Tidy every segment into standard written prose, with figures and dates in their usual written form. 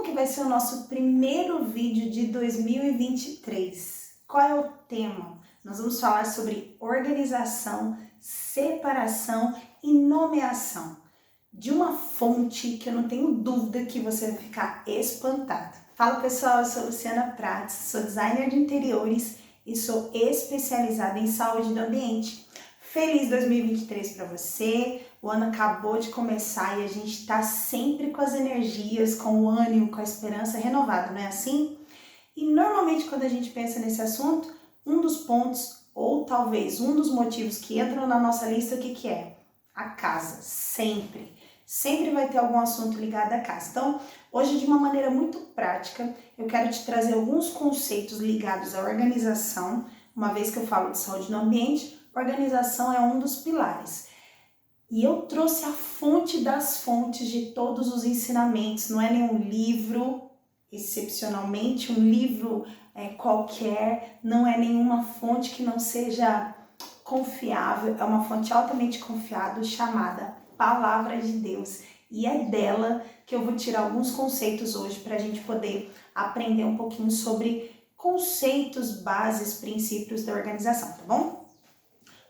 que vai ser o nosso primeiro vídeo de 2023? Qual é o tema? Nós vamos falar sobre organização, separação e nomeação de uma fonte que eu não tenho dúvida que você vai ficar espantado. Fala pessoal, eu sou Luciana Prates, sou designer de interiores e sou especializada em saúde do ambiente. Feliz 2023 para você, o ano acabou de começar e a gente está sempre com as energias, com o ânimo, com a esperança renovada, não é assim? E normalmente quando a gente pensa nesse assunto, um dos pontos ou talvez um dos motivos que entram na nossa lista, o que é? A casa, sempre. Sempre vai ter algum assunto ligado à casa. Então, hoje de uma maneira muito prática, eu quero te trazer alguns conceitos ligados à organização, uma vez que eu falo de saúde no ambiente, organização é um dos pilares. E eu trouxe a fonte das fontes de todos os ensinamentos, não é nenhum livro, excepcionalmente, um livro qualquer, não é nenhuma fonte que não seja confiável, é uma fonte altamente confiável chamada Palavra de Deus. E é dela que eu vou tirar alguns conceitos hoje para a gente poder aprender um pouquinho sobre conceitos, bases, princípios da organização, tá bom?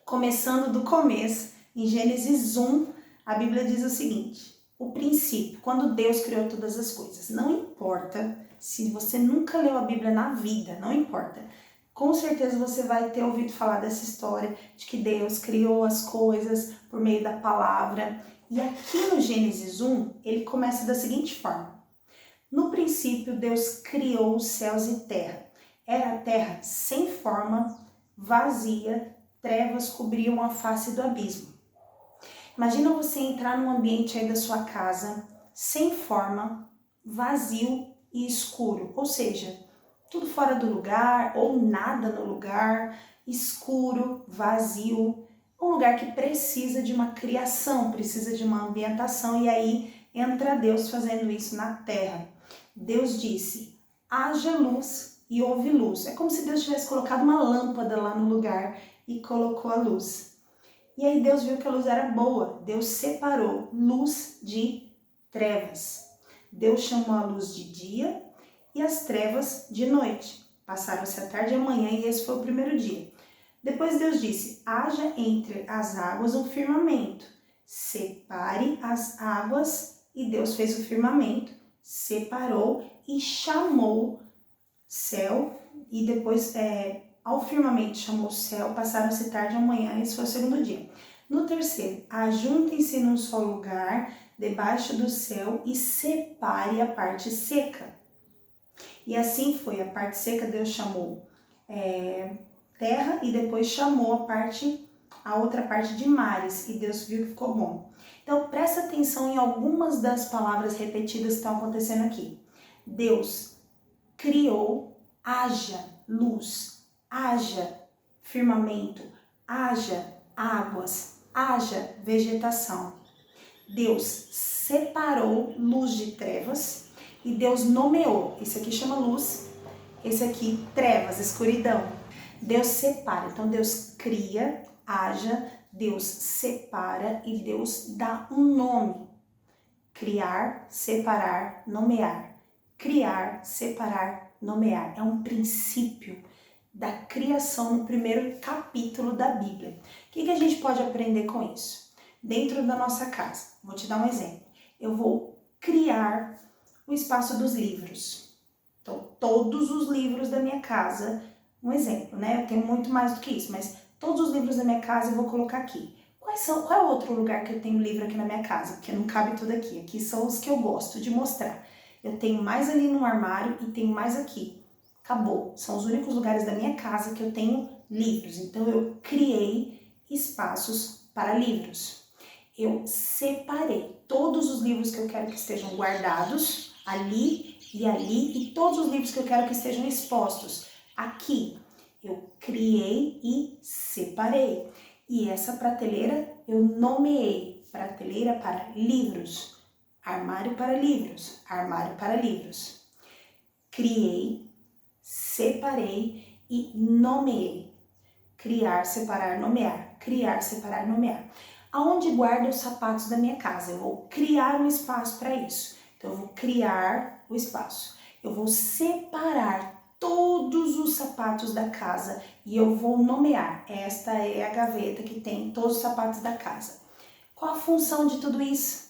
Começando do começo, em Gênesis 1, a Bíblia diz o seguinte: o princípio, quando Deus criou todas as coisas. Não importa se você nunca leu a Bíblia na vida, não importa. Com certeza você vai ter ouvido falar dessa história de que Deus criou as coisas por meio da palavra. E aqui no Gênesis 1, ele começa da seguinte forma: no princípio, Deus criou os céus e terra. Era a terra sem forma, vazia, trevas cobriam a face do abismo. Imagina você entrar num ambiente aí da sua casa, sem forma, vazio e escuro, ou seja, tudo fora do lugar ou nada no lugar, escuro, vazio, um lugar que precisa de uma criação, precisa de uma ambientação, e aí entra Deus fazendo isso na terra. Deus disse: haja luz e houve luz. É como se Deus tivesse colocado uma lâmpada lá no lugar e colocou a luz. E aí Deus viu que a luz era boa. Deus separou luz de trevas. Deus chamou a luz de dia e as trevas de noite. Passaram-se a tarde e a manhã e esse foi o primeiro dia. Depois Deus disse: haja entre as águas um firmamento. Separe as águas. E Deus fez o firmamento, separou e chamou céu. E depois ao firmamento chamou céu, passaram-se tarde e amanhã, esse foi o segundo dia. No terceiro, ajuntem-se num só lugar, debaixo do céu, e separe a parte seca. E assim foi, a parte seca Deus chamou terra e depois chamou a outra parte de mares, e Deus viu que ficou bom. Então presta atenção em algumas das palavras repetidas que estão acontecendo aqui. Deus criou, haja luz, haja firmamento, haja águas, haja vegetação. Deus separou luz de trevas e Deus nomeou. Esse aqui chama luz, esse aqui trevas, escuridão. Deus separa, então Deus cria, haja, Deus separa e Deus dá um nome. Criar, separar, nomear. Criar, separar, nomear. É um princípio da criação no primeiro capítulo da Bíblia. O que a gente pode aprender com isso? Dentro da nossa casa, vou te dar um exemplo. Eu vou criar o espaço dos livros. Então, todos os livros da minha casa, um exemplo, né? Eu tenho muito mais do que isso, mas todos os livros da minha casa eu vou colocar aqui. Qual é o outro lugar que eu tenho livro aqui na minha casa? Porque não cabe tudo aqui. Aqui são os que eu gosto de mostrar. Eu tenho mais ali no armário e tenho mais aqui. Acabou. São os únicos lugares da minha casa que eu tenho livros. Então eu criei espaços para livros. Eu separei todos os livros que eu quero que estejam guardados ali e todos os livros que eu quero que estejam expostos aqui. Eu criei e separei. E essa prateleira eu nomeei. Prateleira para livros. Armário para livros. Armário para livros. Criei, separei e nomeei. Criar, separar, nomear. Criar, separar, nomear. Aonde guardo os sapatos da minha casa? Eu vou criar um espaço para isso. Então eu vou criar o espaço. Eu vou separar todos os sapatos da casa e eu vou nomear. Esta é a gaveta que tem todos os sapatos da casa. Qual a função de tudo isso?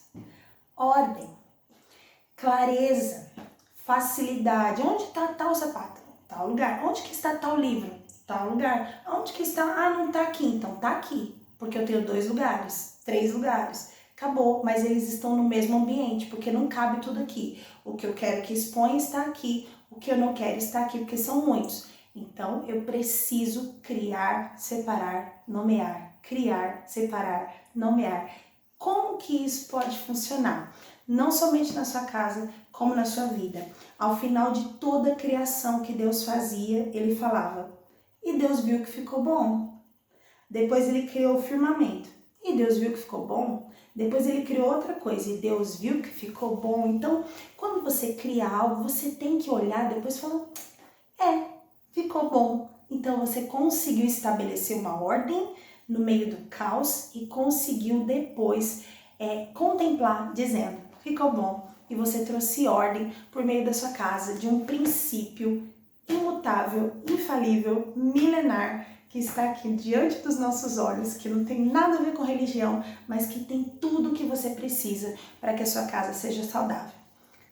Ordem, clareza, facilidade. Onde está tal sapato? Tal lugar. Onde que está tal livro? Tal lugar. Onde que está? Ah, não está aqui. Então está aqui, porque eu tenho 2 lugares, 3 lugares. Acabou, mas eles estão no mesmo ambiente, porque não cabe tudo aqui. O que eu quero que exponha está aqui, o que eu não quero está aqui, porque são muitos. Então, eu preciso criar, separar, nomear. Criar, separar, nomear. Como que isso pode funcionar? Não somente na sua casa, como na sua vida. Ao final de toda a criação que Deus fazia, ele falava, e Deus viu que ficou bom. Depois ele criou o firmamento, e Deus viu que ficou bom. Depois ele criou outra coisa, e Deus viu que ficou bom. Então, quando você cria algo, você tem que olhar depois e falar, ficou bom. Então, você conseguiu estabelecer uma ordem no meio do caos e conseguiu depois contemplar, dizendo, ficou bom. E você trouxe ordem por meio da sua casa, de um princípio imutável, infalível, milenar, que está aqui diante dos nossos olhos, que não tem nada a ver com religião, mas que tem tudo o que você precisa para que a sua casa seja saudável.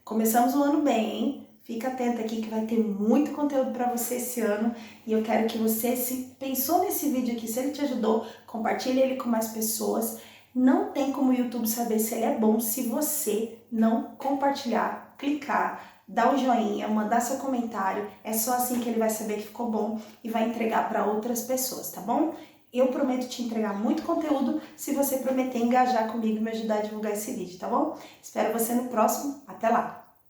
Começamos o ano bem, hein? Fica atento aqui que vai ter muito conteúdo para você esse ano e eu quero que você, se pensou nesse vídeo aqui, se ele te ajudou, compartilhe ele com mais pessoas. Não tem como o YouTube saber se ele é bom se você não compartilhar, clicar, dar o joinha, mandar seu comentário. É só assim que ele vai saber que ficou bom e vai entregar para outras pessoas, tá bom? Eu prometo te entregar muito conteúdo se você prometer engajar comigo e me ajudar a divulgar esse vídeo, tá bom? Espero você no próximo. Até lá!